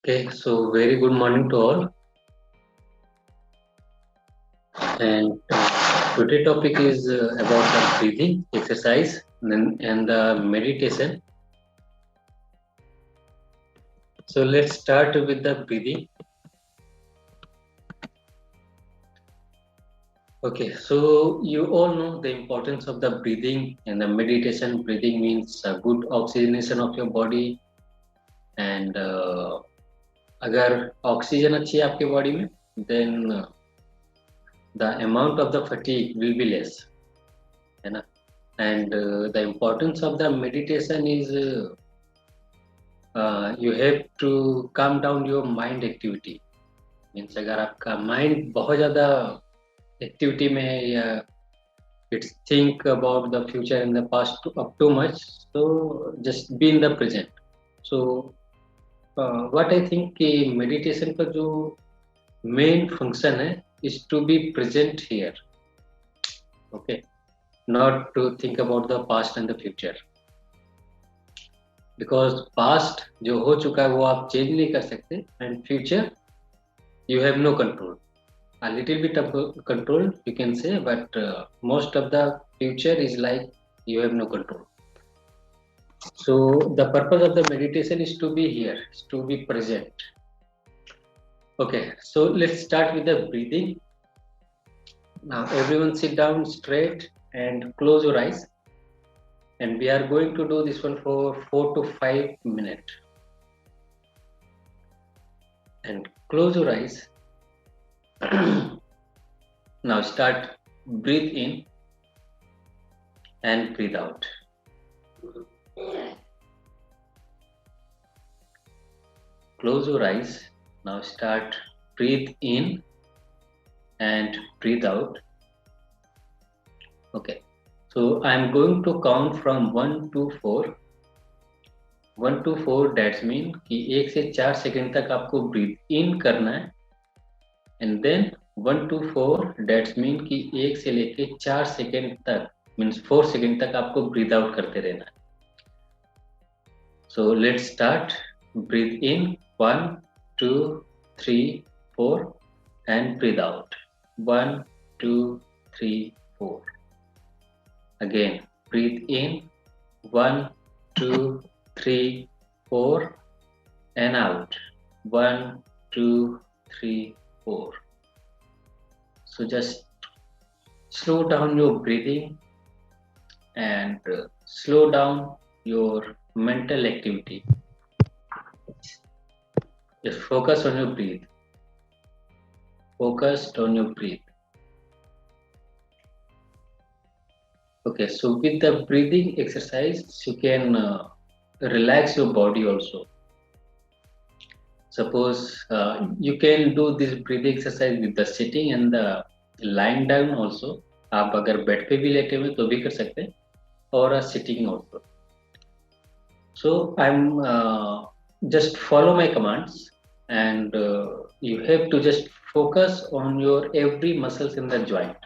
Okay, so very good morning to all. And today topic is about the breathing exercise and the meditation. So let's start with the breathing. Okay, so you all know the importance of the breathing and the meditation. Breathing means a good oxygenation of your body and अगर oxygen अच्छी है आपके body में then the amount of the fatigue will be less, है ना? And the importance of the meditation is you have to calm down your mind activity. Means अगर आपका mind बहुत ज़्यादा एक्टिविटी में है या it's think about the future in the past up to much, so just be in the present. So what I think कि meditation का जो मेन फंक्शन है is to be present here. Okay, not to think about the past and the future, because past जो हो चुका है वो आप चेंज नहीं कर सकते and future you have no control. A little bit of control you can say, but most of the future is like you have no control. So the purpose of the meditation is to be here, is to be present. Okay, so let's start with the breathing. Now everyone sit down straight and close your eyes, and we are going to do this one for 4 to 5 minutes. And close your eyes. Now start, breathe in and breathe out. Close your eyes. Now start, breathe in and breathe out. Okay, so I'm going to count from 1 to 4. 1 to 4 that's mean कि 1 से 4 second तक आपको breathe in करना है, and then 1 to 4 that's mean कि 1 से लेके 4 second तक means 4 सेकंड तक आपको breathe out करते रहना है. So let's start. Breathe in 1, 2, 3, 4 and breathe out 1, 2, 3, 4. Again, breathe in 1, 2, 3, 4 and out 1, 2, 3, 4. So just slow down your breathing and slow down your mental activity. Just focus on your breath. Focused on your breath. Okay, so with the breathing exercise, you can relax your body also. Suppose you can do this breathing exercise with the sitting and the lying down also. आप अगर bed पे भी लेटे हुए तो भी कर सकते हैं, और sitting also. So I'm just follow my commands, and you have to just focus on your every muscles in the joint.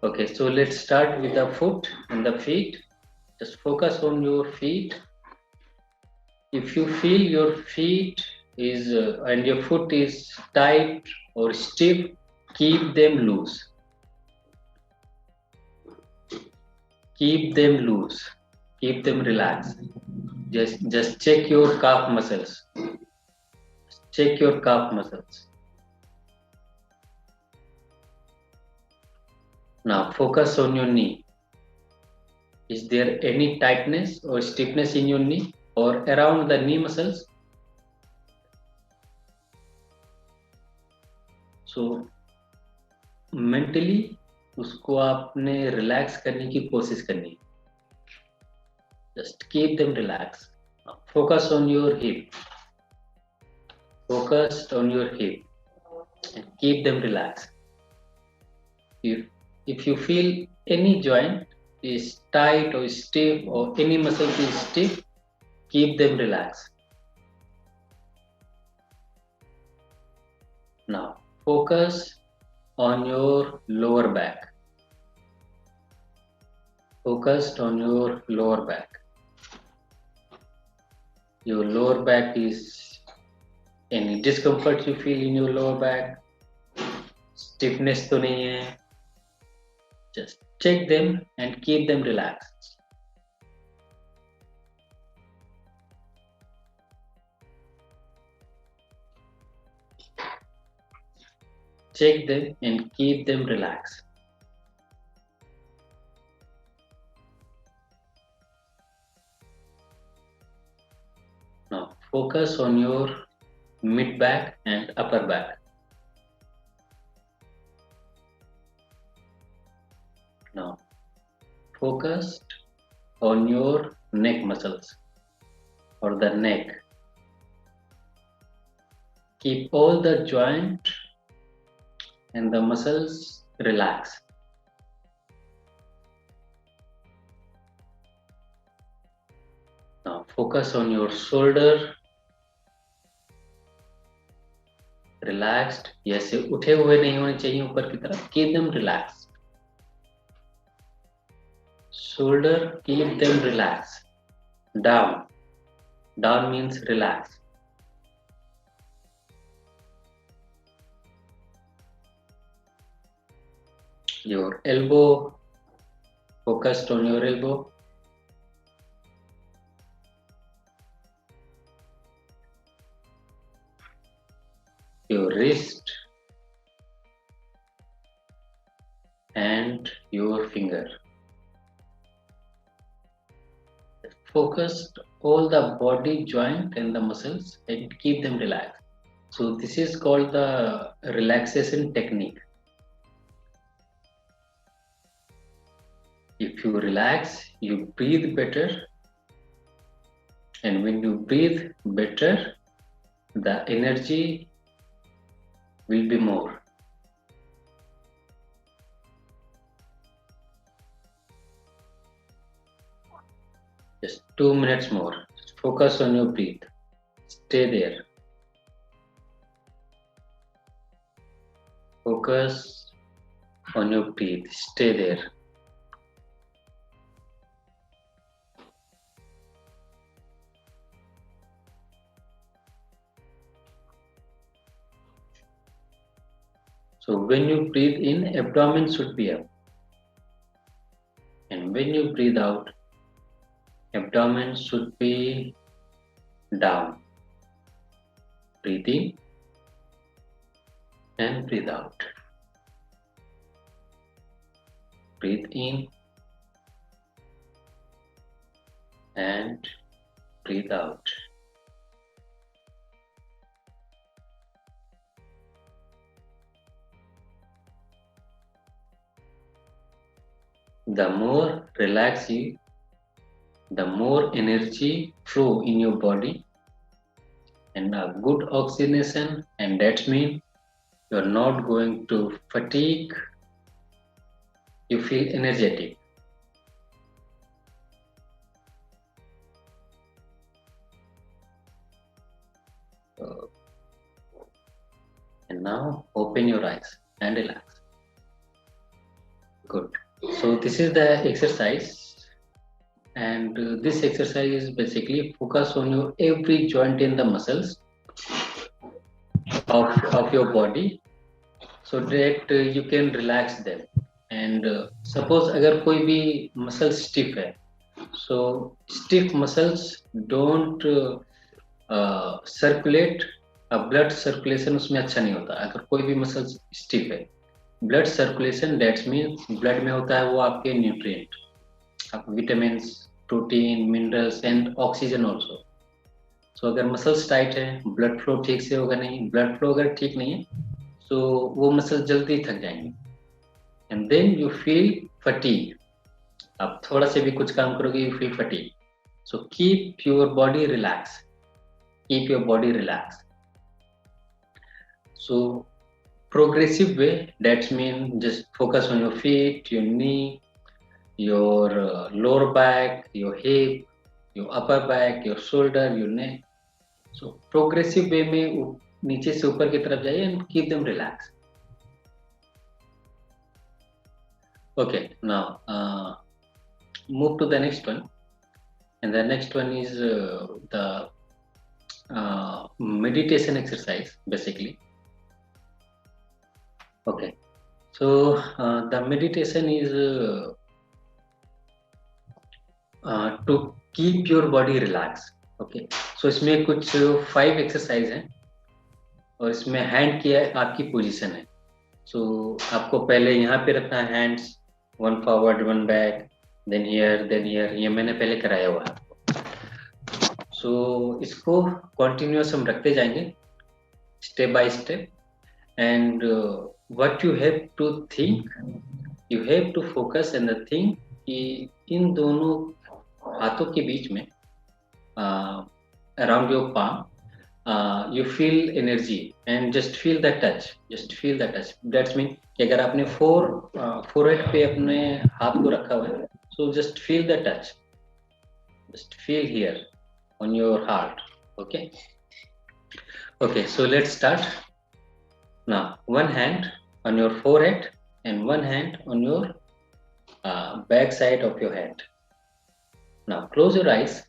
Okay, so let's start with the foot and the feet. Just focus on your feet. If you feel your feet is and your foot is tight or stiff, keep them loose. Keep them loose. Keep them relaxed. Just check your calf muscles. Check your calf muscles. Now focus on your knee. Is there any tightness or stiffness in your knee or around the knee muscles? So mentally उसको आपने relax करने की कोशिश करनी है. Just keep them relaxed. Now, focus on your hip. Focused on your hip and keep them relaxed. If you feel any joint is tight or stiff or any muscle is stiff, keep them relaxed. Now focus on your lower back. Focused on your lower back. Your lower back is Any discomfort you feel in your lower back? Stiffness तो नहीं है? Just check them and keep them relaxed. Check them and keep them relaxed. Now focus on your mid back and upper back. Now focus on your neck muscles or the neck. Keep all the joint and the muscles relaxed. Now focus on your shoulder. Relaxed. ऐसे उठे हुए नहीं होने चाहिए ऊपर की तरफ. Keep them relaxed. Shoulder, keep them relaxed. Down. Down means relax. Your elbow, focused on your elbow. Your wrist and your finger. Focus all the body joint and the muscles and keep them relaxed. So this is called the relaxation technique. If you relax, you breathe better, and when you breathe better, the energy will be more. Just 2 minutes more. Just focus on your breath. Stay there. Focus on your breath. Stay there. So when you breathe in, abdomen should be up. And when you breathe out, abdomen should be down. Breathe in and breathe out. Breathe in and breathe out. The more relaxed you, the more energy flow in your body and a good oxygenation, and that means you're not going to fatigue. You feel energetic. And now open your eyes and relax. Good. So this is the exercise, and this exercise is basically focus on your every joint in the muscles of your body, so that you can relax them. And suppose अगर कोई भी muscle stiff है, so stiff muscles don't circulate. Blood circulation उसमें अच्छा नहीं होता. अगर कोई भी मसल स्टिफ है, blood circulation that's means blood में होता है वो आपके न्यूट्रिएंट, आप vitamins, protein, minerals and oxygen also. So अगर मसल्स टाइट है, ब्लड फ्लो ठीक से होगा नहीं. ब्लड फ्लो अगर ठीक नहीं है, तो वो मसल जल्दी थक जाएंगे, and then you feel fatigue. आप थोड़ा से भी कुछ काम करोगे, you feel fatigue. So keep your body relax. Keep your body relax. So progressive way, that means just focus on your feet, your knee, your lower back, your hip, your upper back, your shoulder, your neck. So progressive way में नीचे से ऊपर की तरफ जाइए and keep them relaxed. Okay, now move to the next one, and the next one is the meditation exercise basically. Okay, so the meditation is to keep your body relaxed. Okay, so इसमें कुछ 5 exercise हैं और इसमें hand की आपकी position है. सो आपको पहले यहाँ पे रखना है hands, 1 forward 1 back, then here. ये मैंने पहले कराया हुआ है आपको. सो इसको कंटिन्यूअस हम रखते जाएंगे step by step. And what you have to think, you have to focus and the thing कि इन दोनों हाथों के बीच में around your palm you feel energy and just feel the touch. That's mean कि अगर आपने forehead पे अपने हाथ को रखा हुआ है, so just feel the touch, just feel here on your heart. Okay, so let's start now. One hand on your forehead and one hand on your back side of your head. Now close your eyes.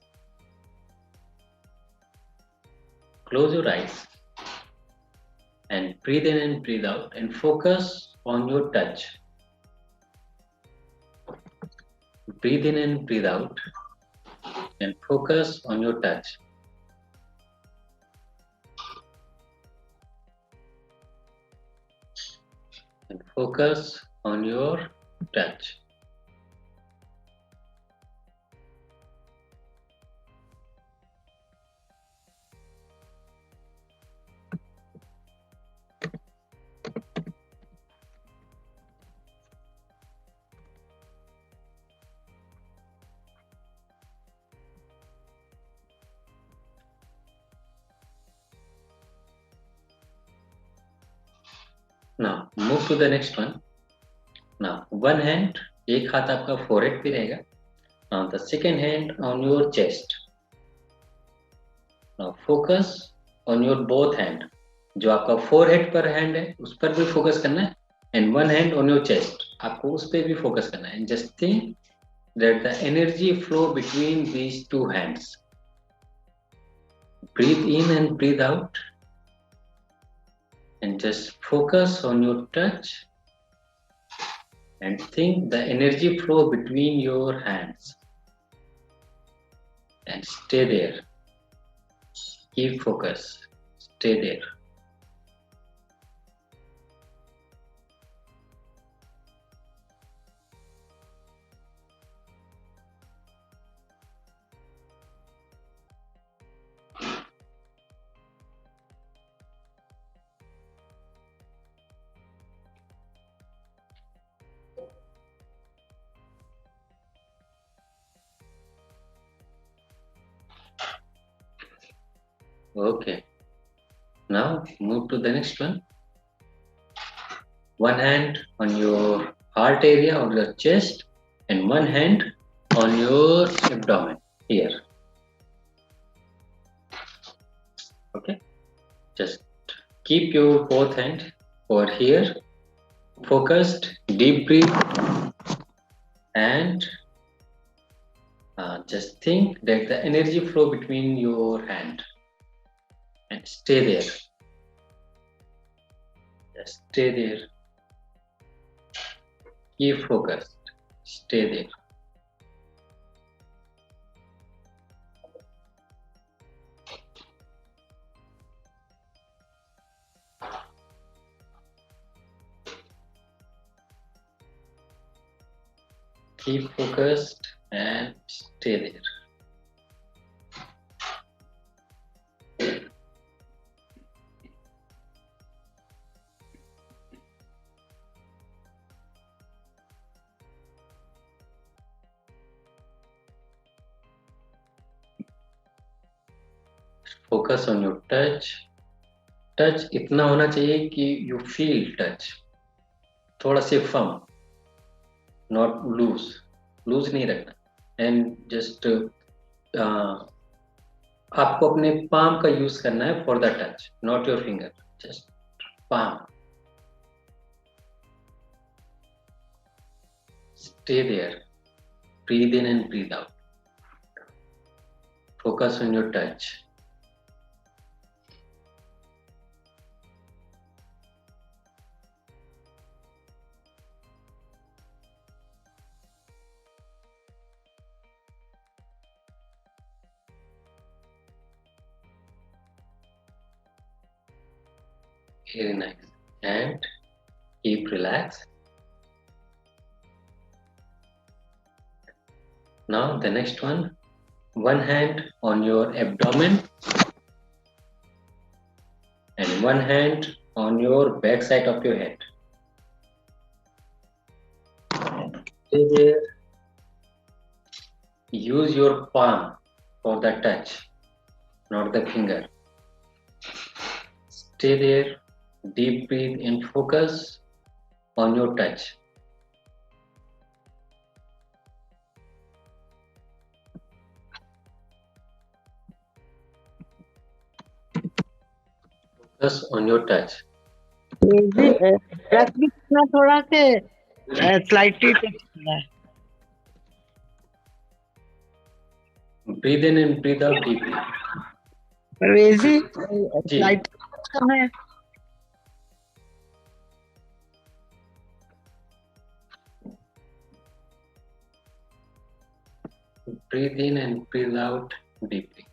Close your eyes and breathe in and breathe out and focus on your touch. Breathe in and breathe out and focus on your touch. And focus on your touch. Now move to the next one. Now one hand, एक हाथ आपका forehead पे रहेगा. Now the second hand on your chest. Now focus on your both hand. जो आपका forehead पर hand है उस पर भी focus करना है. And one hand on your chest. आपको उस पर भी focus करना है. And just think that the energy flow between these two hands. Breathe in and breathe out. And just focus on your touch and think the energy flow between your hands and stay there. Keep focus, stay there. Okay, now move to the next one. One hand on your heart area or your chest and one hand on your abdomen here. Okay, just keep your both hand over here, focused, deep breathe, and just think that the energy flow between your hand and stay there. Just stay there. Keep focused. Stay there. Keep focused and stay there. Focus on your touch. Touch इतना होना चाहिए कि you feel touch, थोड़ा से firm, not lose नहीं रखना. And just आपको अपने पाम का यूज करना है for the touch, not your finger, just palm. Stay there, breathe in and breathe out, focus on your touch. Very nice. And keep relaxed. Now the next one. One hand on your abdomen and one hand on your back side of your head. Stay there. Use your palm for the touch, not the finger. Stay there. Deep breathe and focus on your touch. Focus on your touch. Breath भी करना थोड़ा के slightly touch करना है Breathe in and breathe out deeply. Parvez ji ji slightly touch करना है breathe in and breathe out deeply.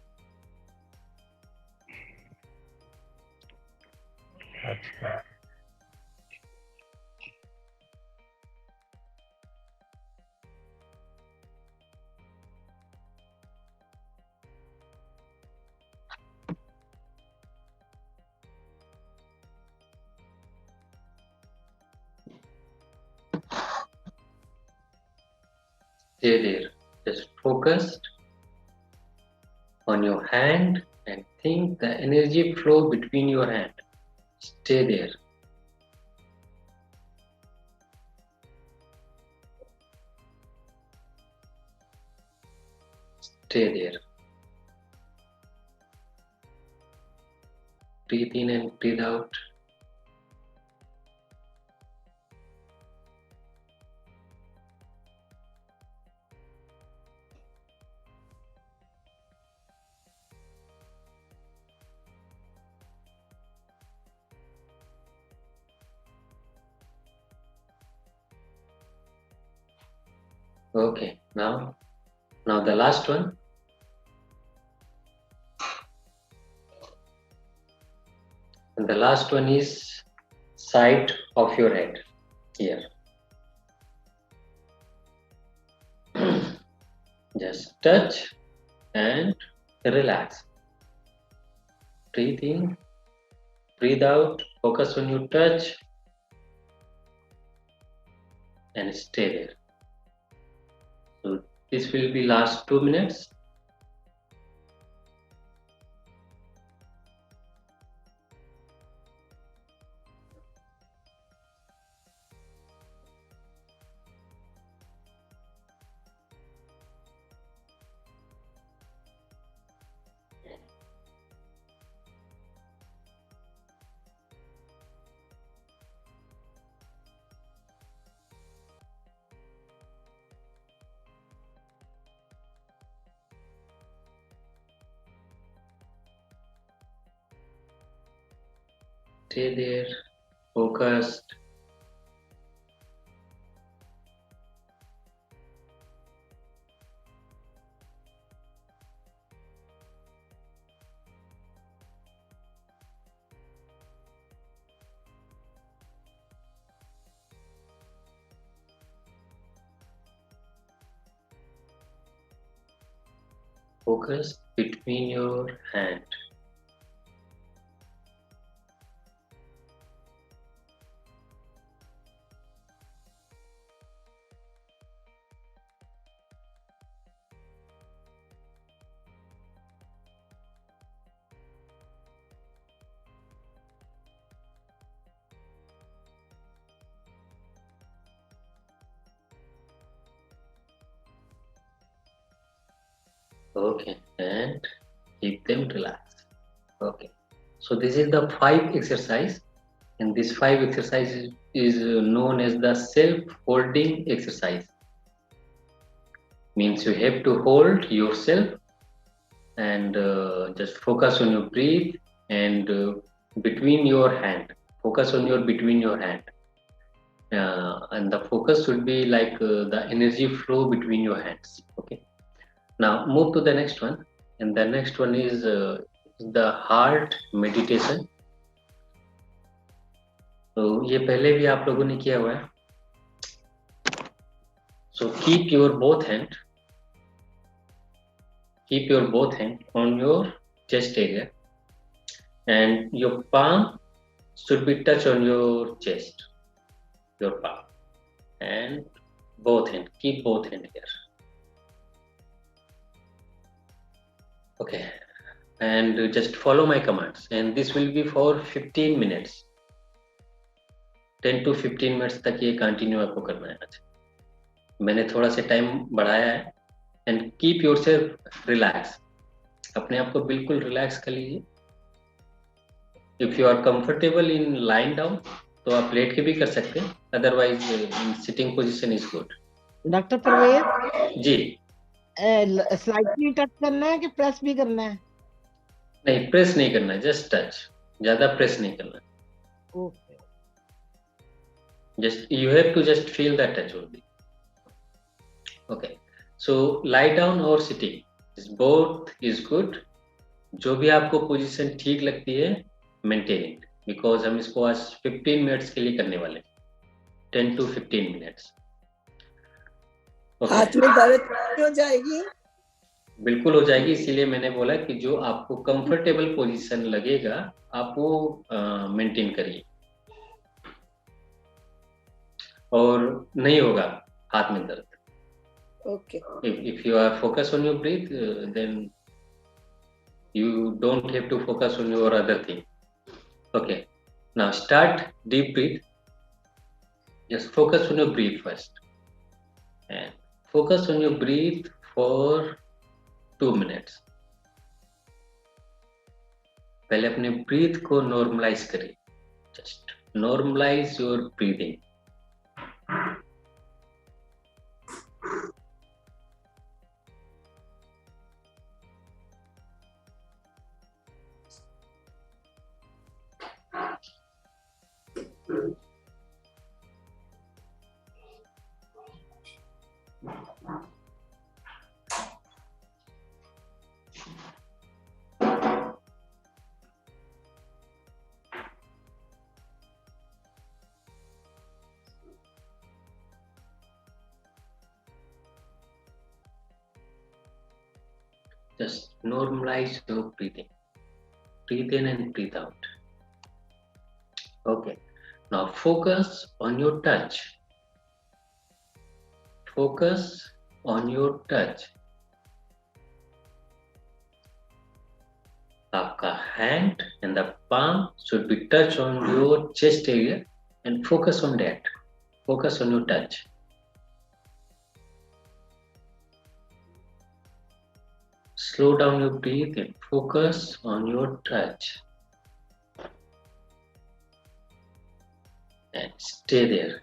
Stay there. Just focused on your hand and think the energy flow between your hand. Stay there. Stay there. Breathe in and breathe out. Okay, now the last one. And the last one is side of your head here. Just touch and relax. Breathe in, breathe out, focus on your touch and stay there. So this will be last 2 minutes. Stay there, focused. Focus between your hand. Okay, and keep them relaxed. Okay, so this is the 5 exercise, and this 5 exercise is known as the self-holding exercise. Means you have to hold yourself and just focus on your breath and between your hand. Focus on your between your hand. And the focus should be like the energy flow between your hands. Okay. Now move to the next one, and the next one is the heart meditation. तो ये पहले भी आप लोगों ने किया हुआ है. So keep your both hand on your chest area, and your palm should be touch on your chest, your palm, and keep both hand here. Okay, and just follow my commands, and this will be for 15 minutes. 10 to 15 minutes तक ये continue आपको करना है. आज मैंने थोड़ा सा time बढ़ाया है. And keep yourself relax. अपने आप को बिल्कुल रिलैक्स कर लीजिए. If you are comfortable in lying down तो आप लेट के भी कर सकते हैं, otherwise sitting position is good. Doctor Parvez ji. Slightly touch करना है कि प्रेस भी करना है? नहीं, प्रेस नहीं करना है, जस्ट टच. ज्यादा प्रेस नहीं करना है. Okay. Just you have to just feel that touch only. Okay. So lie down or sitting is both is good. जो भी आपको पोजीशन ठीक लगती है मेंटेन इट, बिकॉज हम इसको आज 15 मिनट्स के लिए करने वाले. 10 to 15 मिनट्स. हाथ में दर्द हो जाएगी? बिल्कुल हो जाएगी. इसीलिए मैंने बोला कि जो आपको कंफर्टेबल पोजीशन लगेगा आप वो मेंटेन करिए, और नहीं होगा हाथ में दर्द. Okay. If you are focused on your breath, then you don't have to focus on your other thing. Okay. Now start deep breath. Just focus on your breath first, and focus on your breath for 2 minutes. पहले अपने breath को normalize करिए. Just normalize your breathing. Just normalize your breathing. Breathe in and breathe out. Okay. Now focus on your touch. Focus on your touch. आपका hand and the palm should be touch on your chest area, and focus on that. Focus on your touch. Slow down your breath and focus on your touch. And stay there.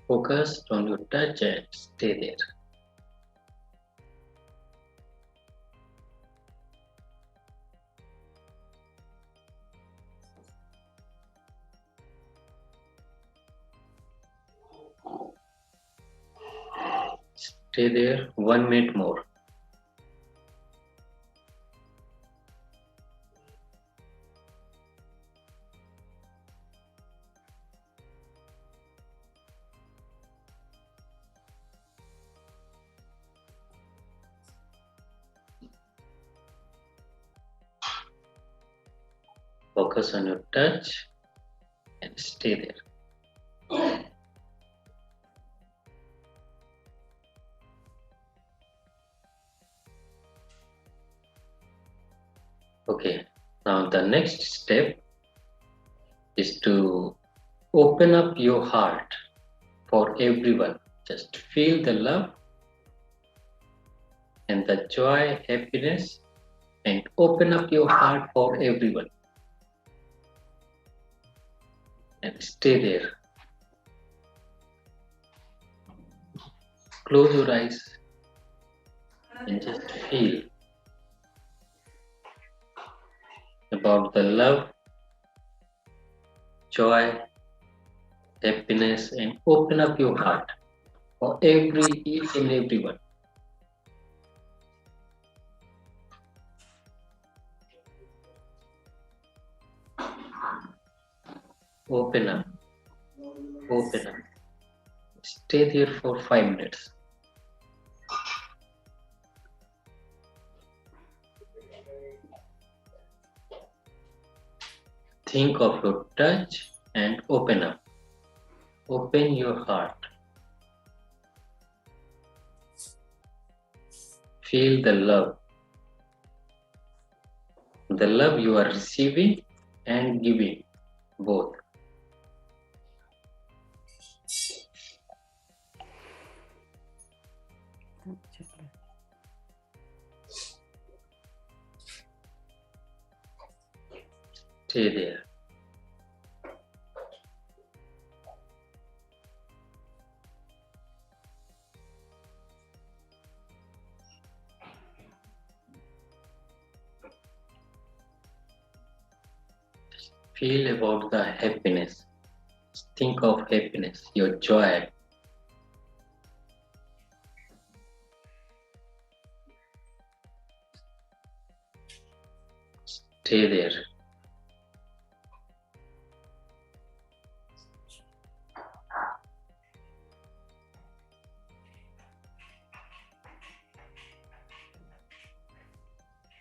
Focus on your touch and stay there. Stay there 1 minute more. Focus on your touch and stay there. Okay, now the next step is to open up your heart for everyone. Just feel the love and the joy, happiness, and open up your heart for everyone. And stay there. Close your eyes and just feel about the love, joy, happiness, and open up your heart for each and everyone. Open up. Open up. Stay there for 5 minutes. Think of your touch and open up. Open your heart. Feel the love. The love you are receiving and giving, both. Stay there. Feel about the happiness. Think of happiness, your joy. Stay there.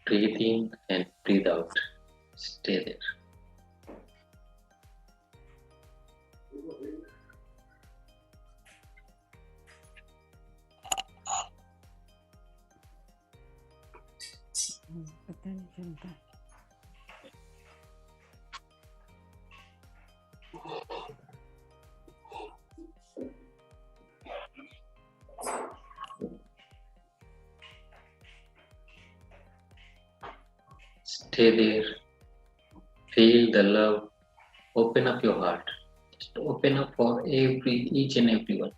Breathe in and breathe out. Stay there. पता नहीं चलता। Stay there. Feel the love. Open up your heart. Just open up for each and everyone.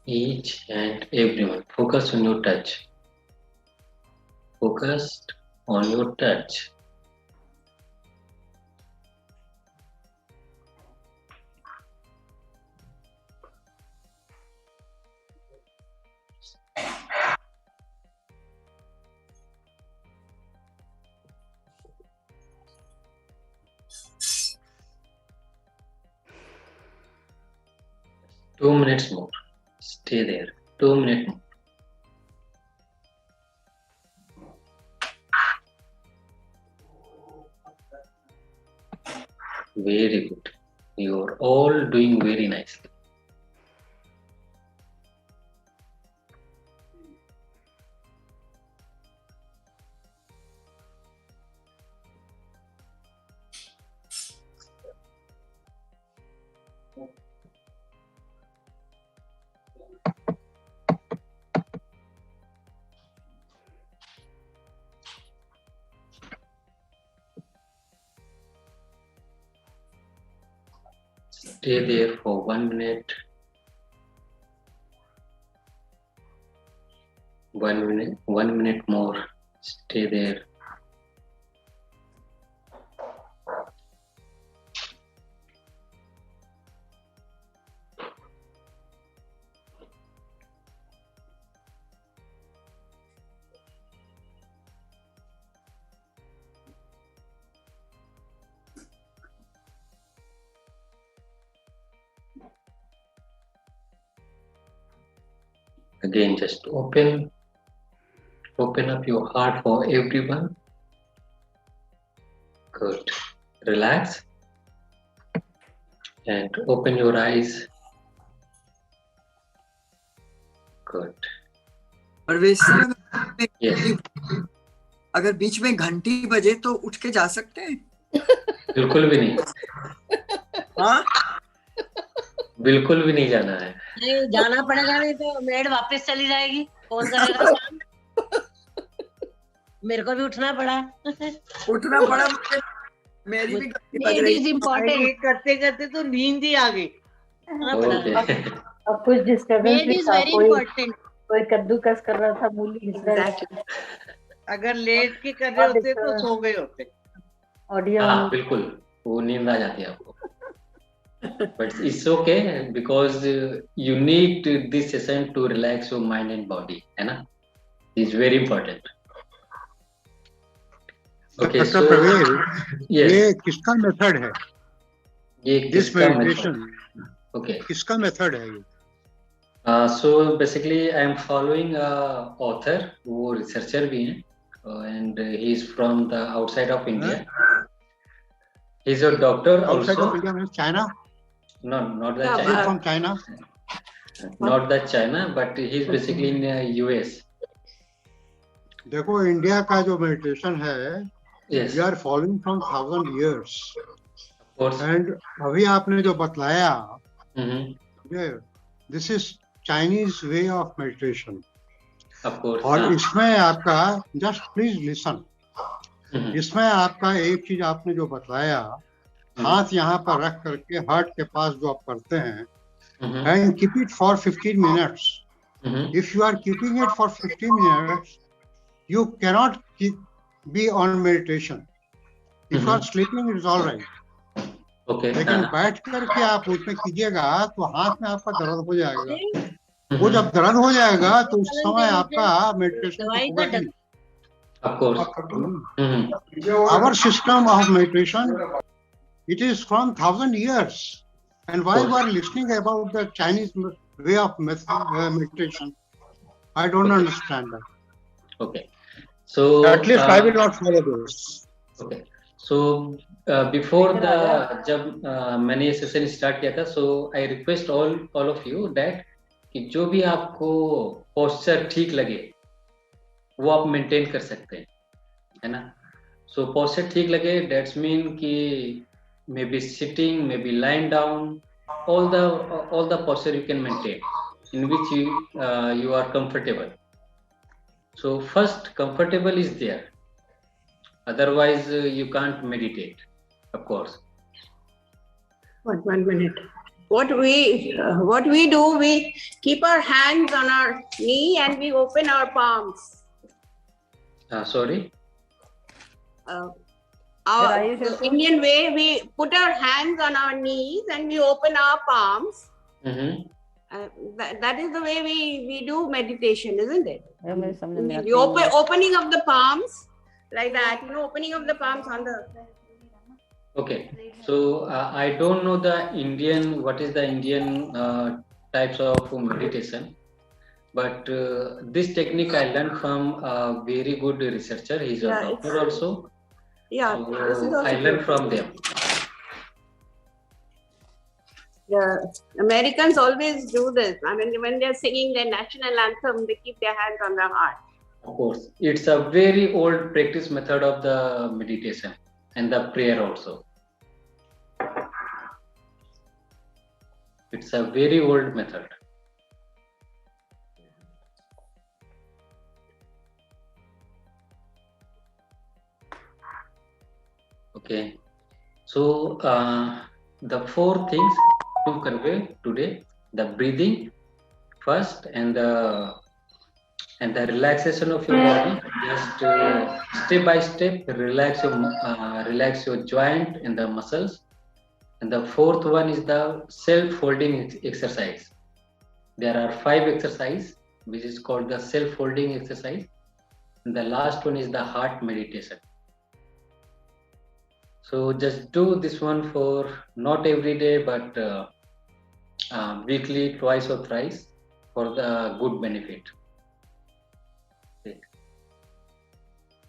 Each and everyone. Focus on your touch. Focus on your touch. Two minutes more. Stay there. 2 minutes more. Very good. You are all doing very nicely. Stay there for 1 minute. 1 minute, 1 minute more. Stay there. Again, just open up your heart for everyone. Good. Relax and open your eyes. Good. Parvesh sir, Yes. अगर बीच में घंटी बजे तो उठ के जा सकते हैं? बिल्कुल भी नहीं। हाँ, बिल्कुल भी नहीं जाना है। नहीं जाना पड़ेगा, नहीं तो मेड वापस चली जाएगी। कौन करेगा काम? मेरे को भी उठना पड़ा। उठना पड़ा मुझे, मेरी भी घंटी बज It रही is है। important. करते करते तो नींद ही आ गई। ओके। अब कुछ डिस्टर्बेंस Maid भी is था, very important. कोई कद्दूकस कर रहा था, मूली घिस रहा था, अगर लेट के कर रहे होते तो सो गए होते। ऑडियो हाँ बिल्कुल, वो नींद आ जाती है आपको। but it's okay because you need this session to relax your mind and body, है ना? It's very important. Okay, doctor so Praveen, yes, ये किसका मेथड है? ये दिस किसका मेडिटेशन मेथड? Okay. किसका मेथड है ये? So basically, I am following a author वो researcher भी हैं, and he is from the outside of India. He's a doctor outside also. Of India means China? No, not the Yeah, China. From China? Not the China, but he's basically in US. देखो, India का जो meditation है, Yes, we are following from 1000 years, of course. And अभी आपने जो बतलाया, Mm-hmm. This is Chinese way of meditation. Of course. और इसमें आपका, जस्ट प्लीज लिसन, Mhm. इसमें आपका एक चीज आपने जो बतलाया, हाथ यहाँ पर रख करके हार्ट के पास जो आप करते हैं, Mhm. and keep it for 15 minutes. Mhm. If you are keeping it for 15 minutes, you cannot be on meditation. If you are sleeping, it's all right. Okay. लेकिन बैठ करके आप उसमें कीजिएगा तो हाथ में आपका दर्द हो जाएगा. वो Mhm. जब दर्द हो जाएगा तो उस समय आपका मेडिटेशन दवाई होगा का नहीं. Of course. Mhm. Our system of meditation, it is from 1000 years. And why we are listening about the Chinese way of meditation? I don't understand that. Okay. So At least I will not follow this. Okay. So before the जब मैंने ये session start किया था, so I request all of you that कि जो भी आपको posture ठीक लगे वो आप मेंटेन कर सकते हैं, है ना? So पोस्चर ठीक लगे, that's mean कि maybe sitting, maybe lying down, all the posture you can maintain in which you are comfortable. So first, comfortable is there. Otherwise, you can't meditate, of course. One minute. What we do, we keep our hands on our knee and we open our palms. Sorry? The Indian way, we put our hands on our knees and we open our palms. Mm-hmm. That is the way we do meditation, isn't it? The opening of the palms, like that, opening of the palms on the... Okay, so I don't know what is the Indian types of meditation, but this technique I learned from a very good researcher. He's a doctor also. Yeah, so this is also I learned from them. The Americans always do this. I mean, when they're singing their national anthem, they keep their hands on their heart. Of course, it's a very old practice method of the meditation and the prayer also. It's a very old method. Okay, so the four things to convey today: the breathing first, and the relaxation of your body. Just step by step, relax your joint and the muscles. And the fourth one is the self-holding exercise. There are 5 exercises, which is called the self-holding exercise. And the last one is the heart meditation. So just do this one for not every day, but weekly, twice or thrice, for the good benefit. Okay.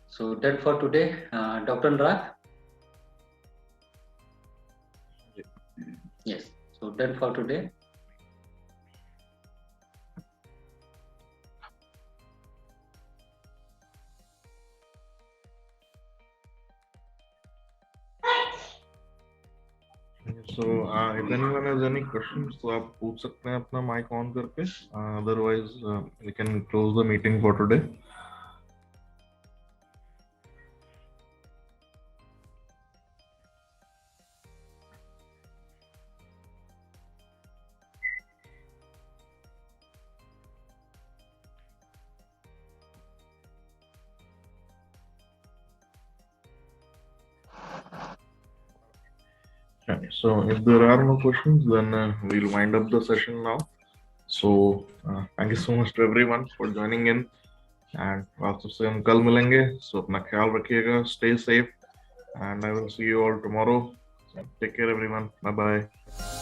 So done for today, Dr. Anurag? Yes, so done for today. So if anyone has any questions, तो आप पूछ सकते हैं अपना mic on करके. Otherwise, we can close the meeting for today. Okay, so if there are no questions, then we'll wind up the session now. So thank you so much to everyone for joining in, and आप सबसे हम कल मिलेंगे. So अपना ख्याल रखिएगा, stay safe, and I will see you all tomorrow. So, take care everyone. Bye bye.